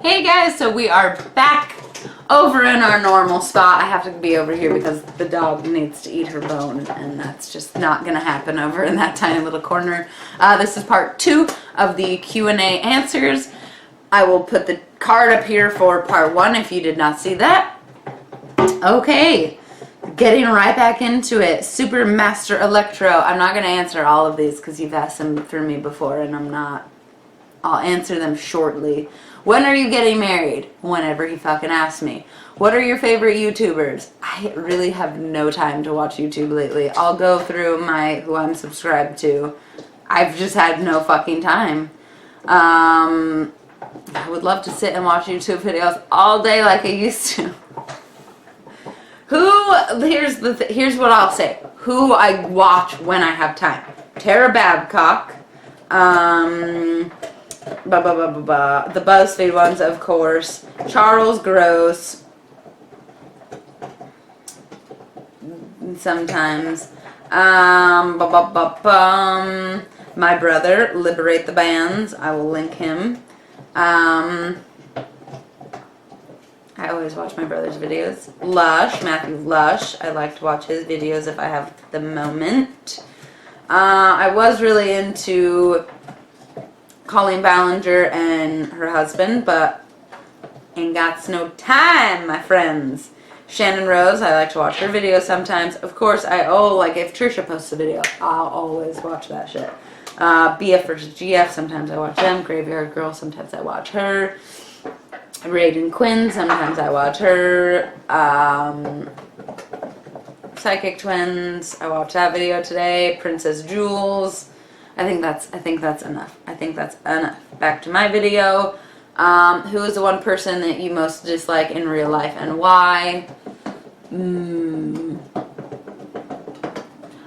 Hey guys, so we are back over in our normal spot. I have to be over here because the dog needs to eat her bone, and that's just not gonna happen over in that tiny little corner. This is part 2 of the Q&A answers. I will put the card up here for part 1 if you did not see that. Okay, getting right back into it. Super Master Electro. I'm not gonna answer all of these because you've asked them for me before, and I'll answer them shortly. When are you getting married? Whenever he fucking asks me. What are your favorite YouTubers? I really have no time to watch YouTube lately. I'll go through who I'm subscribed to. I've just had no fucking time. I would love to sit and watch YouTube videos all day like I used to. Here's what I'll say. Who I watch when I have time. Tara Babcock. The BuzzFeed ones, of course. Charles Gross. Sometimes. My brother, Liberate the Bands. I will link him. I always watch my brother's videos. Lush, Matthew Lush. I like to watch his videos if I have the moment. I was really into Colleen Ballinger and her husband, but ain't got no time, my friends. Shannon Rose, I like to watch her videos sometimes. Of course, like if Trisha posts a video, I'll always watch that shit. BF vs. GF, sometimes I watch them. Graveyard Girl, sometimes I watch her. Raiden Quinn, sometimes I watch her. Psychic Twins, I watched that video today. Princess Jules. I think that's enough. Back to my video. Who is the one person that you most dislike in real life and why? I'm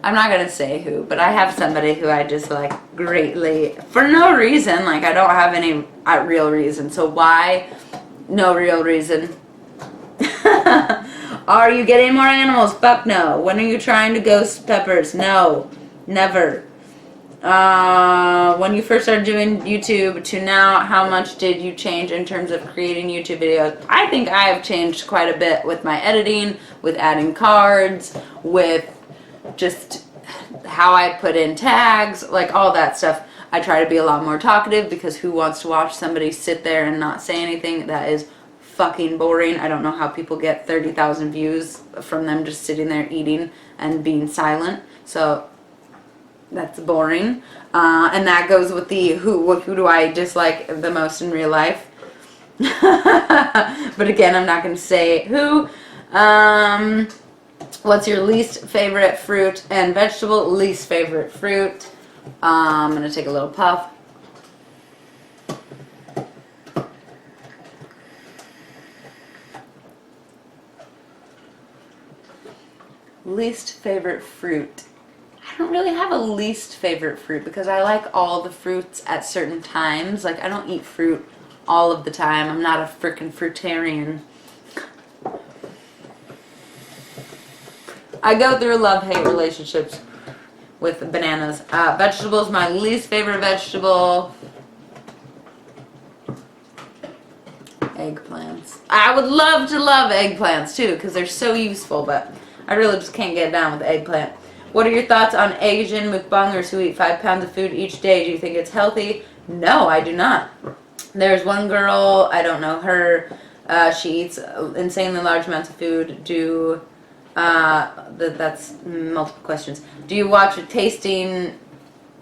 not gonna say who, but I have somebody who I dislike greatly for no reason. Like I don't have any real reason. So why? No real reason. Are you getting more animals? Fuck no. When are you trying to ghost peppers? No, never. When you first started doing YouTube to now, how much did you change in terms of creating YouTube videos? I think I have changed quite a bit with my editing, with adding cards, with just how I put in tags, like all that stuff. I try to be a lot more talkative because who wants to watch somebody sit there and not say anything? That is fucking boring. I don't know how people get 30,000 views from them just sitting there eating and being silent. So that's boring. And that goes with the who do I dislike the most in real life. But again, I'm not going to say who. What's your least favorite fruit and vegetable? Least favorite fruit. I'm going to take a little puff. Least favorite fruit. I don't really have a least favorite fruit because I like all the fruits at certain times. Like, I don't eat fruit all of the time. I'm not a frickin' fruitarian. I go through love-hate relationships with bananas. Vegetables, my least favorite vegetable. Eggplants. I would love to love eggplants too because they're so useful, but I really just can't get down with the eggplant. What are your thoughts on Asian mukbangers who eat 5 pounds of food each day? Do you think it's healthy? No, I do not. There's one girl, I don't know her, she eats insanely large amounts of food. That's multiple questions. Do you watch tasting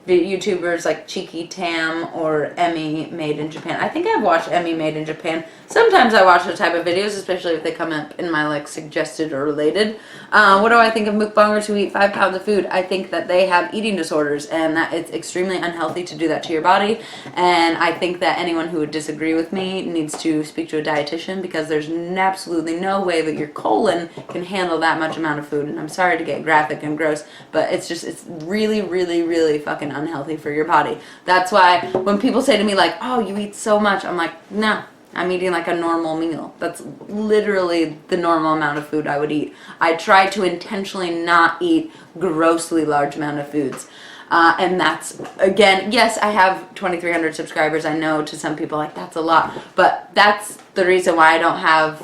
YouTubers like Cheeky Tam or Emmy Made in Japan? I think I've watched Emmy Made in Japan. Sometimes I watch those type of videos, especially if they come up in my like suggested or related. What do I think of mukbangers who eat 5 pounds of food? I think that they have eating disorders and that it's extremely unhealthy to do that to your body. And I think that anyone who would disagree with me needs to speak to a dietitian because there's absolutely no way that your colon can handle that much amount of food. And I'm sorry to get graphic and gross, but it's really, really, really fucking unhealthy for your body. That's why when people say to me like, oh, you eat so much, I'm like, no, I'm eating like a normal meal. That's literally the normal amount of food I would eat. I try to intentionally not eat grossly large amount of foods. And that's, again, yes, I have 2,300 subscribers. I know to some people, like, that's a lot. But that's the reason why I don't have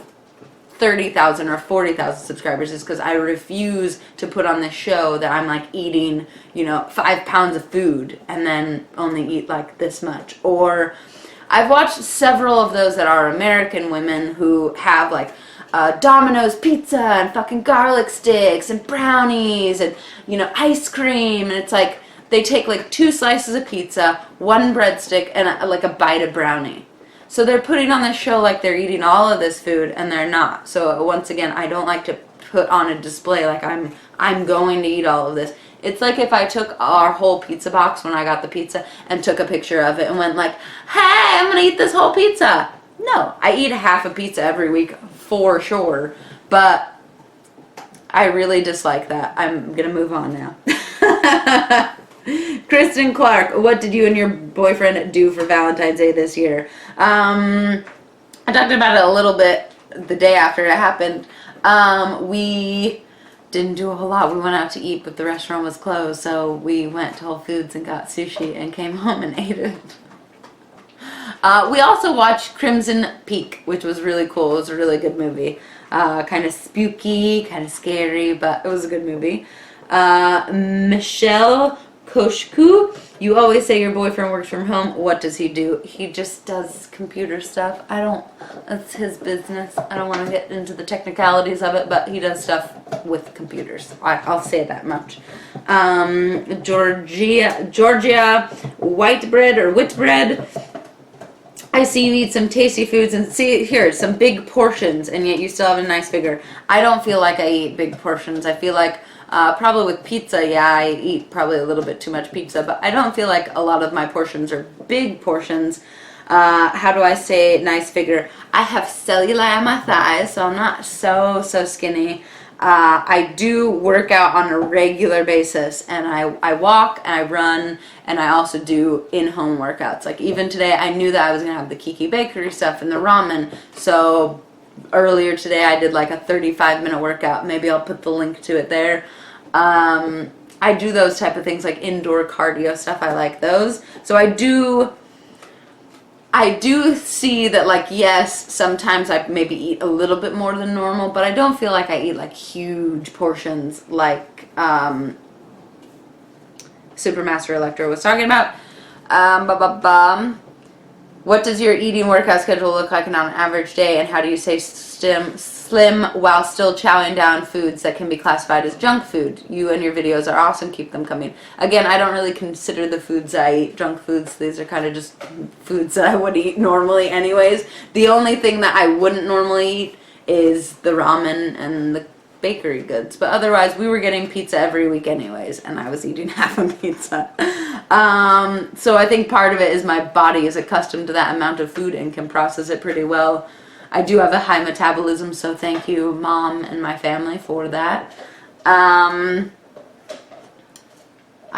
30,000 or 40,000 subscribers, is because I refuse to put on this show that I'm like eating, 5 pounds of food and then only eat like this much. Or I've watched several of those that are American women who have like Domino's pizza and fucking garlic sticks and brownies and, ice cream. And it's like they take like 2 slices of pizza, 1 breadstick, and like a bite of brownie. So they're putting on this show like they're eating all of this food, and they're not. So once again, I don't like to put on a display like I'm going to eat all of this. It's like if I took our whole pizza box when I got the pizza and took a picture of it and went like, hey, I'm going to eat this whole pizza. No, I eat half a pizza every week for sure, but I really dislike that. I'm going to move on now. Kristen Clark, what did you and your boyfriend do for Valentine's Day this year? I talked about it a little bit the day after it happened. We didn't do a whole lot. We went out to eat, but the restaurant was closed, so we went to Whole Foods and got sushi and came home and ate it. We also watched Crimson Peak, which was really cool. It was a really good movie. Kind of spooky, kind of scary, but it was a good movie. Michelle Koshku, you always say your boyfriend works from home. What does he do? He just does computer stuff. That's his business. I don't want to get into the technicalities of it, but he does stuff with computers. I'll say that much. Georgia, white bread or wheat bread. I see you eat some tasty foods and see here, some big portions, and yet you still have a nice figure. I don't feel like I eat big portions. I feel like probably with pizza, yeah, I eat probably a little bit too much pizza, but I don't feel like a lot of my portions are big portions. How do I say nice figure? I have cellulite on my thighs, so I'm not so skinny. I do work out on a regular basis, and I walk and I run, and I also do in-home workouts. Like even today, I knew that I was going to have the Kiki Bakery stuff and the ramen, so earlier today I did like a 35-minute workout. Maybe I'll put the link to it there. I do those type of things like indoor cardio stuff. I like those. So I do see that, like, yes, sometimes I maybe eat a little bit more than normal, but I don't feel like I eat like huge portions like Supermaster Electro was talking about. What does your eating workout schedule look like on an average day, and how do you stay slim while still chowing down foods that can be classified as junk food? You and your videos are awesome. Keep them coming. Again, I don't really consider the foods I eat junk foods. These are kind of just foods that I would eat normally anyways. The only thing that I wouldn't normally eat is the ramen and the bakery goods, but otherwise we were getting pizza every week anyways, and I was eating half a pizza. So I think part of it is my body is accustomed to that amount of food and can process it pretty well. I do have a high metabolism, so thank you, Mom and my family, for that. I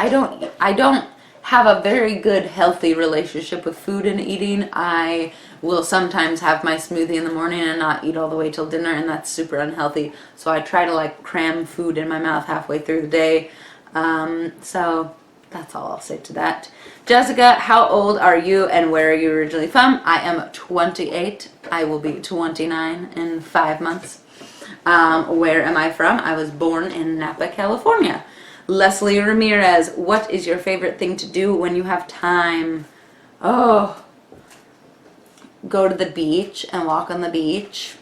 don't have a very good healthy relationship with food and eating. I will sometimes have my smoothie in the morning and not eat all the way till dinner, and that's super unhealthy. So I try to like cram food in my mouth halfway through the day. So that's all I'll say to that. Jessica, how old are you and where are you originally from? I am 28. I will be 29 in 5 months. Where am I from? I was born in Napa, California. Leslie Ramirez, what is your favorite thing to do when you have time? Oh, go to the beach and walk on the beach.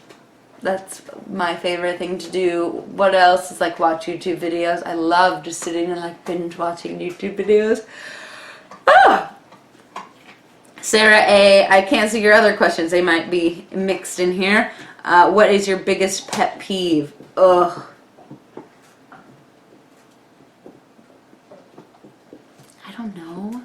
That's my favorite thing to do. What else is like watch YouTube videos. I love just sitting and like binge watching YouTube videos. Ah! Sarah A, I can't see your other questions. They might be mixed in here. What is your biggest pet peeve? Ugh. I don't know.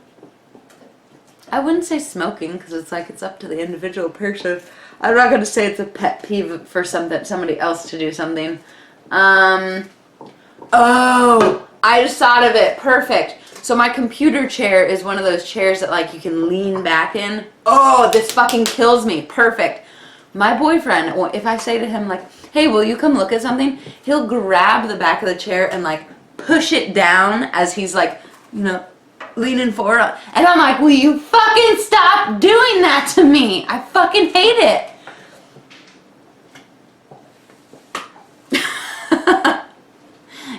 I wouldn't say smoking because it's like it's up to the individual person. I'm not going to say it's a pet peeve for somebody else to do something. Oh, I just thought of it. Perfect. So my computer chair is one of those chairs that like you can lean back in. Oh, this fucking kills me. Perfect. My boyfriend, if I say to him like, hey, will you come look at something? He'll grab the back of the chair and like push it down as he's like, leaning forward. And I'm like, will you fucking stop doing that to me? I fucking hate it.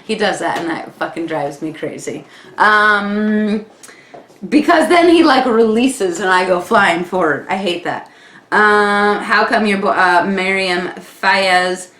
He does that and that fucking drives me crazy. Because then he like releases and I go flying forward. I hate that. How come your Miriam Fayez,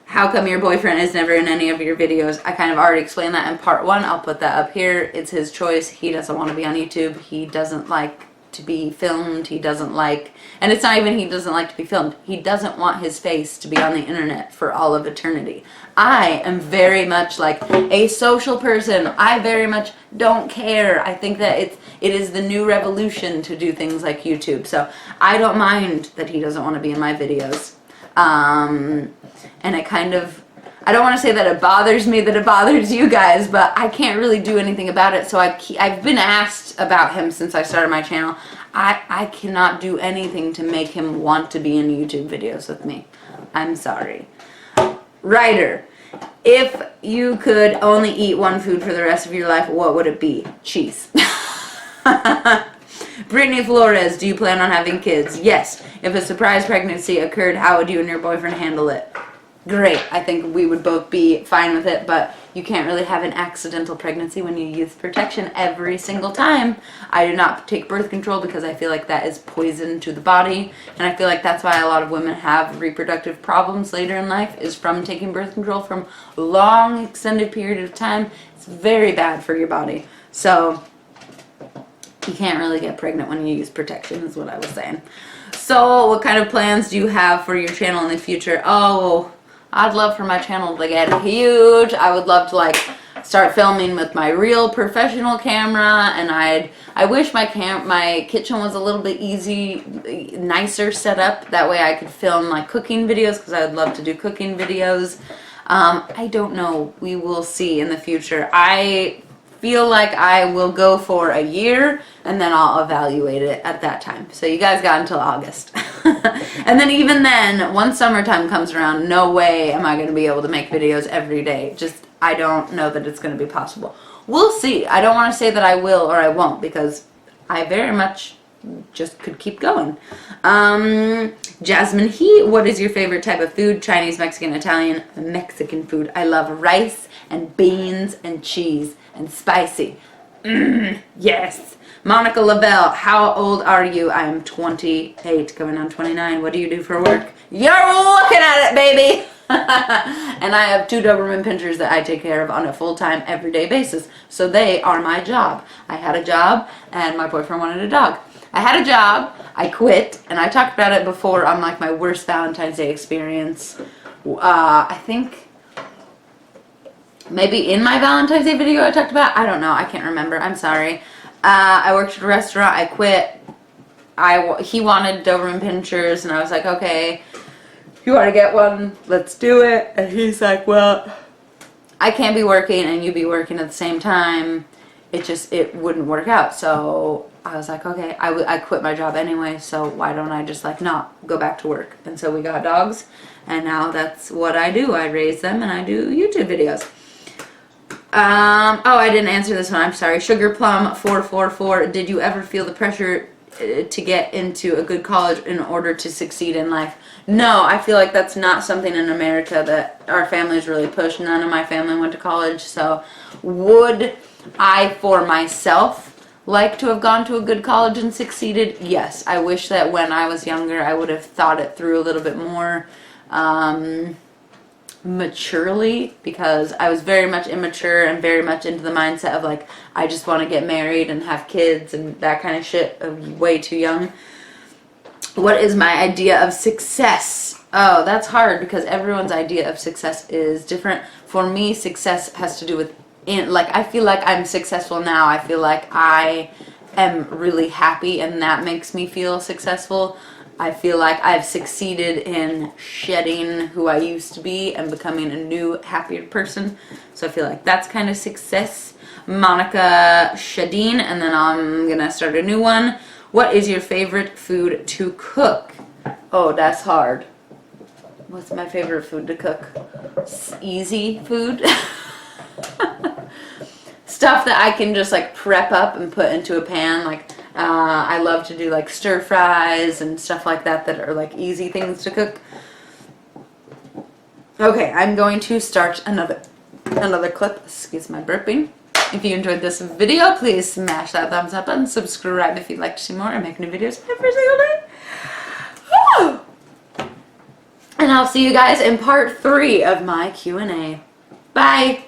how come your boyfriend is never in any of your videos? I kind of already explained that in part 1. I'll put that up here. It's his choice. He doesn't want to be on YouTube. He doesn't like to be filmed. He doesn't like, and it's not even he doesn't like to be filmed. He doesn't want his face to be on the internet for all of eternity. I am very much like a social person. I very much don't care. I think that it is the new revolution to do things like YouTube. So I don't mind that he doesn't want to be in my videos. And it kind of, I don't want to say that it bothers me that it bothers you guys, but I can't really do anything about it. So I've been asked about him since I started my channel. I cannot do anything to make him want to be in YouTube videos with me. I'm sorry. Ryder, if you could only eat one food for the rest of your life, what would it be? Cheese. Brittany Flores, do you plan on having kids? Yes. If a surprise pregnancy occurred, how would you and your boyfriend handle it? Great. I think we would both be fine with it, but you can't really have an accidental pregnancy when you use protection every single time. I do not take birth control because I feel like that is poison to the body, and I feel like that's why a lot of women have reproductive problems later in life, is from taking birth control from a long extended period of time. It's very bad for your body. So you can't really get pregnant when you use protection, is what I was saying. So what kind of plans do you have for your channel in the future? Oh, I'd love for my channel to get huge. I would love to like start filming with my real professional camera, and I wish my kitchen was a little bit nicer set up. That way I could film like cooking videos, because I would love to do cooking videos. I don't know. We will see in the future. I feel like I will go for a year and then I'll evaluate it at that time. So you guys got until August. And then even then, once summertime comes around, no way am I going to be able to make videos every day. Just, I don't know that it's going to be possible. We'll see. I don't want to say that I will or I won't, because I very much just could keep going. Jasmine He, what is your favorite type of food? Chinese, Mexican, Italian, Mexican food. I love rice and beans and cheese and spicy. Yes. Monica Lavelle, how old are you? I am 28, going on 29. What do you do for work? You're looking at it, baby. And I have 2 Doberman pinchers that I take care of on a full-time, everyday basis. So they are my job. I had a job, and my boyfriend wanted a dog. I had a job, I quit, and I talked about it before on like my worst Valentine's Day experience. I think maybe in my Valentine's Day video I talked about, I don't know, I can't remember, I'm sorry. I worked at a restaurant, I quit. He wanted Doberman pinchers, and I was like, okay, if you want to get one, let's do it. And he's like, well, I can't be working and you be working at the same time. It wouldn't work out. So I was like, okay, I quit my job anyway, so why don't I just like not go back to work? And so we got dogs, and now that's what I do. I raise them and I do YouTube videos. Oh, I didn't answer this one. I'm sorry. Sugar Plum 444. Did you ever feel the pressure to get into a good college in order to succeed in life? No, I feel like that's not something in America that our families really push. None of my family went to college, so would I, for myself, like to have gone to a good college and succeeded? Yes. I wish that when I was younger I would have thought it through a little bit more maturely, because I was very much immature and very much into the mindset of like, I just want to get married and have kids and that kind of shit, way too young. What is my idea of success? Oh, that's hard, because everyone's idea of success is different. For me, success has to do with, I feel like I'm successful now. I feel like I am really happy, and that makes me feel successful. I feel like I've succeeded in shedding who I used to be and becoming a new, happier person. So I feel like that's kind of success. Monica Shadeen, and then I'm going to start a new one. What is your favorite food to cook? Oh, that's hard. What's my favorite food to cook? Easy food. stuff that I can just like prep up and put into a pan. Like I love to do like stir fries and stuff like that that are like easy things to cook. Okay, I'm going to start another clip. Excuse my burping. If you enjoyed this video, please smash that thumbs up and subscribe if you'd like to see more. I make new videos every single day. Woo! And I'll see you guys in part 3 of my Q&A. Bye!